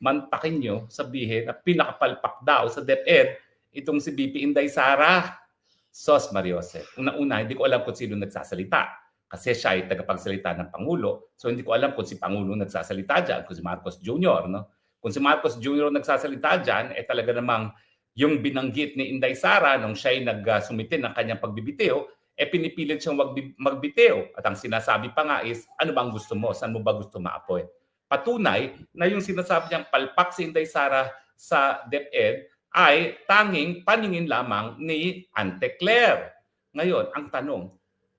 mantakin nyo, sabihin na pinakapalpak daw sa DepEd itong si VP Inday Sara. Sos Mariosep. Una-una, hindi ko alam kung sino nagsasalita. Kasi siya ay tagapagsalita ng Pangulo. So hindi ko alam kung si Pangulo nagsasalita dyan, kung si Marcos Jr. No? Kung si Marcos Jr. nagsasalita dyan, talaga namang yung binanggit ni Inday Sara nung siya ay nagsumite ng kanyang pagbibitiw, pinipilit siyang magbitiw. At ang sinasabi pa nga is, ano bang gusto mo? Saan mo ba gusto ma-appoint? Patunay na yung sinasabi niyang palpak si Inday Sara sa DepEd ay tanging paningin lamang ni Ante Claire. Ngayon, ang tanong,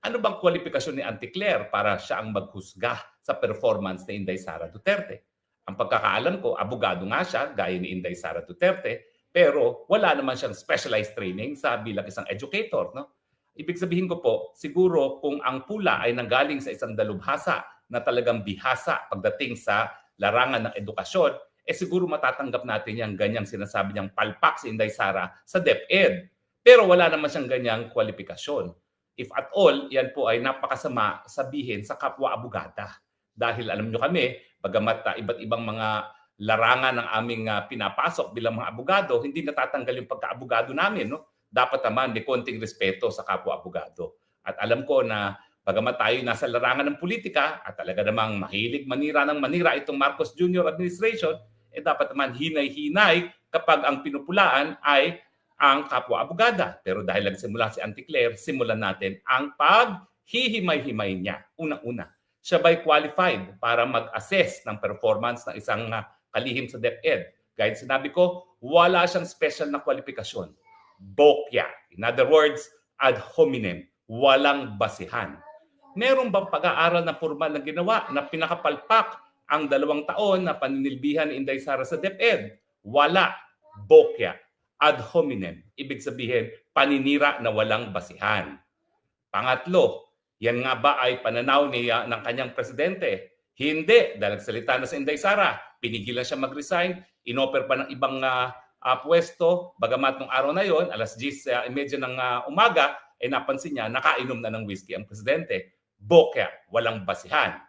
ano bang kwalifikasyon ni Ante Claire para siya ang maghusga sa performance ni Inday Sara Duterte? Ang pagkakaalam ko, abogado nga siya, gaya ni Inday Sara Duterte, pero wala naman siyang specialized training sa bilang isang educator. No? Ibig sabihin ko po, siguro kung ang pula ay nanggaling sa isang dalubhasa na talagang bihasa pagdating sa larangan ng edukasyon, siguro matatanggap natin yung ganyang sinasabi niyang palpak si Inday Sara sa DepEd. Pero wala naman siyang ganyang kwalifikasyon. If at all, yan po ay napakasama sabihin sa kapwa abogada. Dahil alam nyo kami, bagamat iba't ibang mga larangan ng aming pinapasok bilang mga abogado, hindi natatanggal yung pagka-abogado namin. No? Dapat naman may konting respeto sa kapwa abogado. At alam ko na bagamat tayo nasa larangan ng politika at talaga namang mahilig manira ng manira itong Marcos Jr. administration, dapat naman hinay-hinay kapag ang pinupulaan ay ang kapwa-abogada. Pero dahil nagsimula si Ante Claire, simulan natin ang paghihimay-himay niya. Unang-una, siya ba'y qualified para mag-assess ng performance ng isang kalihim sa DepEd? Gaya sinabi ko, wala siyang special na kwalifikasyon. Bokya. In other words, ad hominem. Walang basihan. Meron bang pag-aaral na formal na ginawa na pinakapalpak ang 2 taon na paninilbihan ni Inday Sara sa DepEd? Wala. Bokya. Ad hominem. Ibig sabihin, paninira na walang basihan. Pangatlo, yan nga ba ay pananaw ng kanyang presidente? Hindi. Dahil nagsalita na sa Inday Sara, pinigilan siya mag-resign, inoffer pa ng ibang pwesto, bagamat nung araw na yon, alas 10:30 ng umaga, napansin niya, nakainom na ng whiskey ang presidente. Bokya. Walang basihan.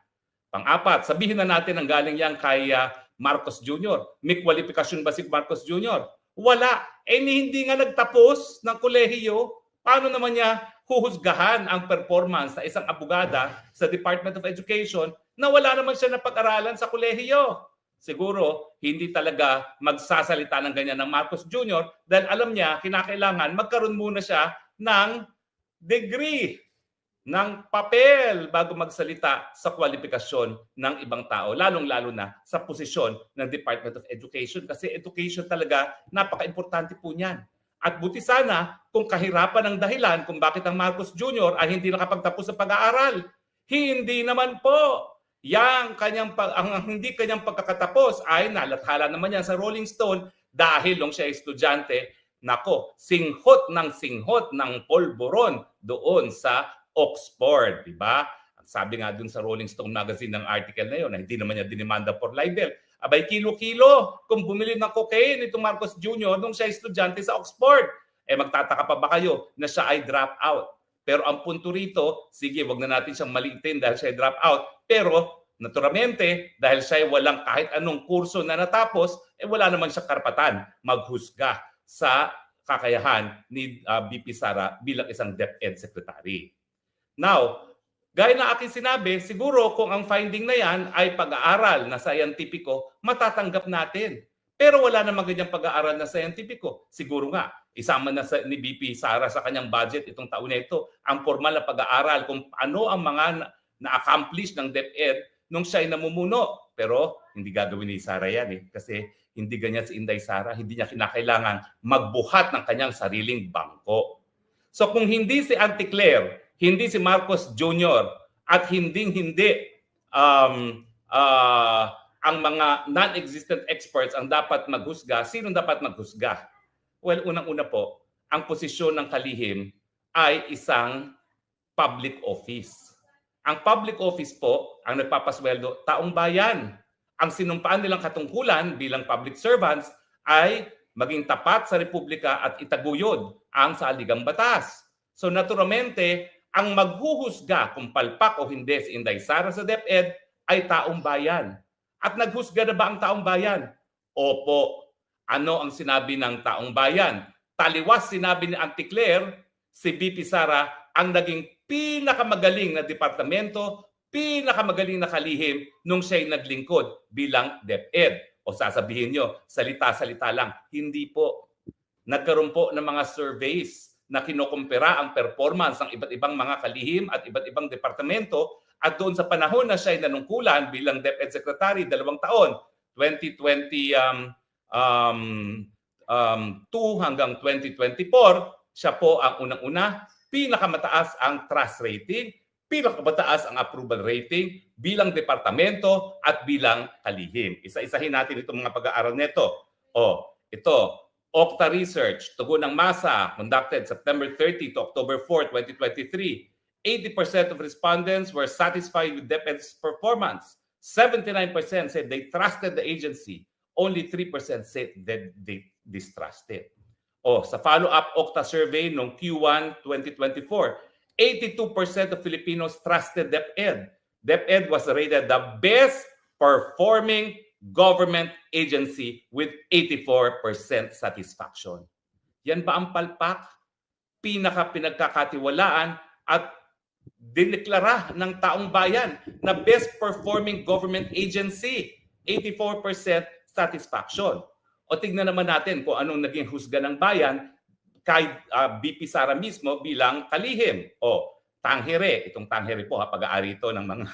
Pang-apat, sabihin na natin ang galing yan kay Marcos Jr. May kwalifikasyon ba si Marcos Jr.? Wala. Hindi nga nagtapos ng kolehiyo. Paano naman niya huhusgahan ang performance ng isang abogada sa Department of Education na wala naman siya napag-aralan sa kolehiyo? Siguro, hindi talaga magsasalita ng ganyan ng Marcos Jr. dahil alam niya, kinakailangan magkaroon muna siya ng degree, ng papel bago magsalita sa kwalifikasyon ng ibang tao, lalong-lalo na sa posisyon ng Department of Education kasi education talaga napaka-importante po niyan. At buti sana kung kahirapan ang dahilan kung bakit ang Marcos Jr. ay hindi nakapagtapos sa pag-aaral. Hindi naman po. Ang hindi kanyang pagkakatapos ay nalathala naman yan sa Rolling Stone dahil nung siya ay estudyante, nako, singhot ng polboron doon sa Oxford, di ba? Sabi nga dun sa Rolling Stone magazine ng article na yun na hindi naman niya dinimanda for libel. Abay, kilo-kilo kung bumili ng cocaine itong Marcos Jr. nung siya estudyante sa Oxford. Magtataka pa ba kayo na siya ay drop out? Pero ang punto rito, sige, wag na natin siyang maliitin dahil siya ay drop out. Pero naturalmente, dahil siya ay walang kahit anong kurso na natapos, wala naman siyang karapatan maghusga sa kakayahan ni VP Sara bilang isang DepEd secretary. Now, gaya na aking sinabi, siguro kung ang finding na yan ay pag-aaral na scientifico, matatanggap natin. Pero wala namang ganyang pag-aaral na scientifico. Siguro nga, isama na ni VP Sara sa kanyang budget itong taon na ito, ang formal na pag-aaral kung ano ang mga na-accomplish ng DepEd nung siya ay namumuno. Pero hindi gagawin ni Sara yan kasi hindi ganyan si Inday Sara, hindi niya kinakailangan magbuhat ng kanyang sariling bangko. So kung hindi si Ante Claire, hindi si Marcos Jr. at hindi ang mga non-existent experts ang dapat maghusga, sino dapat maghusga? Well, unang-una po, ang posisyon ng kalihim ay isang public office. Ang public office po, ang nagpapasweldo, taong bayan. Ang sinumpaan nilang katungkulan bilang public servants ay maging tapat sa Republika at itaguyod ang saligang batas. So naturalmente, ang maghuhusga kung palpak o hindi si Inday Sara sa DepEd ay taong bayan. At naghusga na ba ang taong bayan? Opo. Ano ang sinabi ng taong bayan? Taliwas sinabi ni Auntie Claire, si BP Sara ang naging pinakamagaling na departamento, pinakamagaling na kalihim nung siya'y naglingkod bilang DepEd. O sasabihin nyo, salita-salita lang. Hindi po. Nagkaroon po ng mga surveys na kinukumpira ang performance ng iba't ibang mga kalihim at iba't ibang departamento, at doon sa panahon na siya'y nanungkulan bilang DepEd Secretary, 2 taon, 2022 hanggang 2024, siya po ang unang-una, pinakamataas ang trust rating, pinakamataas ang approval rating bilang departamento at bilang kalihim. Isa-isahin natin itong mga pag-aaral nito. Ito, Okta Research, tugon ng masa, conducted September 30 to October 4, 2023. 80% of respondents were satisfied with DepEd's performance. 79% said they trusted the agency. Only 3% said that they distrusted. Sa follow-up Okta survey noong Q1 2024, 82% of Filipinos trusted DepEd. DepEd was rated the best performing government agency with 84% satisfaction. Yan ba ang palpak? Pinagkakatiwalaan at dineklara ng taong bayan na best performing government agency, 84% satisfaction. O tignan naman natin kung anong naging husga ng bayan kay BP Sara mismo bilang kalihim. Tangere, itong tangere po, pag-aari ito ng mga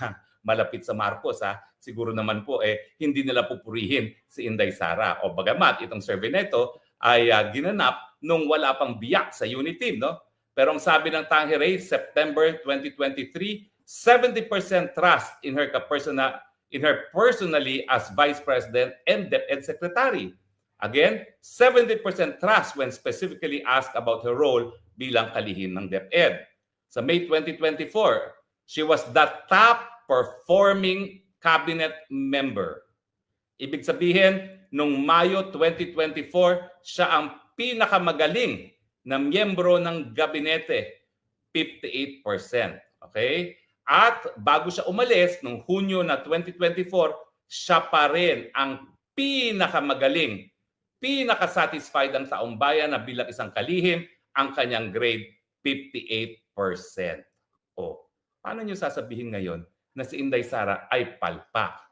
malapit sa Marcos, siguro naman po hindi nila pupurihin si Inday Sara. Bagamat itong survey nito ay ginanap nung wala pang biyak sa unit team, no? Pero ang sabi ng Tangere, September 2023, 70% trust in her personally as Vice President and DepEd Secretary. Again, 70% trust when specifically asked about her role bilang kalihim ng DepEd. Sa May 2024, she was the top performing cabinet member. Ibig sabihin, nung Mayo 2024, siya ang pinakamagaling na miyembro ng gabinete, 58%. Okay? At bago siya umalis, nung Hunyo na 2024, siya pa rin ang pinakamagaling, pinakasatisfied ang taong bayan na bilang isang kalihim, ang kanyang grade, 58%. Paano niyo sasabihin ngayon na si Inday Sara ay palpak?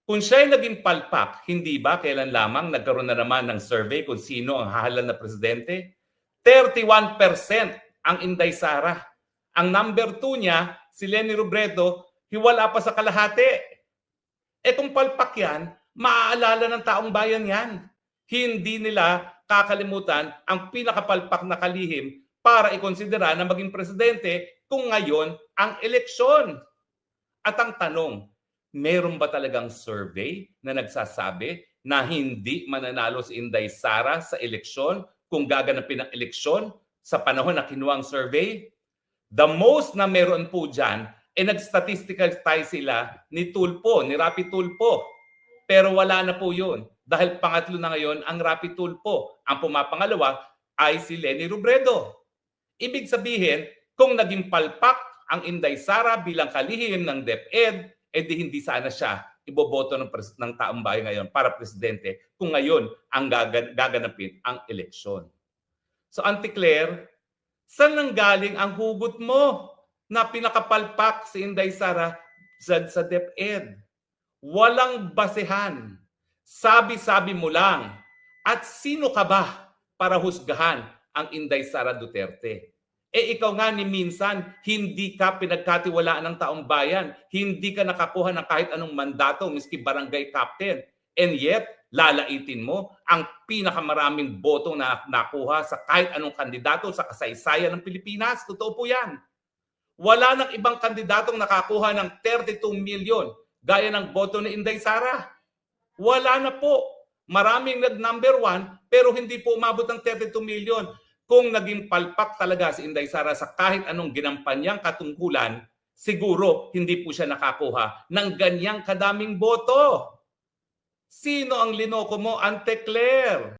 Kung siya ay naging palpak, hindi ba kailan lamang nagkaroon na naman ng survey kung sino ang hahalal na presidente? 31% ang Inday Sara. Ang number 2 niya, si Leni Robredo, hiwala pa sa kalahati. Kung palpak yan, maaalala ng taong bayan yan. Hindi nila kakalimutan ang pinakapalpak na kalihim para ikonsidera na maging presidente kung ngayon ang eleksyon. At ang tanong, meron ba talagang survey na nagsasabi na hindi mananalo si Inday Sara sa eleksyon kung gaganapin ang eleksyon sa panahon na kinuha ang survey? The most na meron po dyan, nag-statistical tayo sila ni Tulpo, ni Rapi Tulpo. Pero wala na po yun. Dahil pangatlo na ngayon ang Rapi Tulpo. Ang pumapangalawa ay si Leni Robredo. Ibig sabihin, kung naging palpak ang Inday Sara bilang kalihim ng DepEd, di hindi sana siya iboboto ng taong bayan ngayon para presidente kung ngayon ang gaganapin ang eleksyon. So Auntie Claire, saan nanggaling ang hugot mo na pinakapalpak si Inday Sara sa DepEd? Walang basehan. Sabi-sabi mo lang. At sino ka ba para husgahan ang Inday Sara Duterte? Ikaw nga ni minsan, hindi ka pinagkatiwalaan ng taong bayan. Hindi ka nakakuha ng kahit anong mandato, miski barangay captain. And yet, lalaitin mo ang pinakamaraming boto na nakuha sa kahit anong kandidato sa kasaysayan ng Pilipinas. Totoo po yan. Wala nang ibang kandidatong nakakuha ng 32 million gaya ng boto ni Inday Sara. Wala na po. Maraming nag-number 1 pero hindi po umabot ng 32 million. Kung naging palpak talaga si Inday Sara sa kahit anong ginampanyang katungkulan, siguro hindi po siya nakakuha ng ganyang kadaming boto. Sino ang linoko mo, Auntie Claire?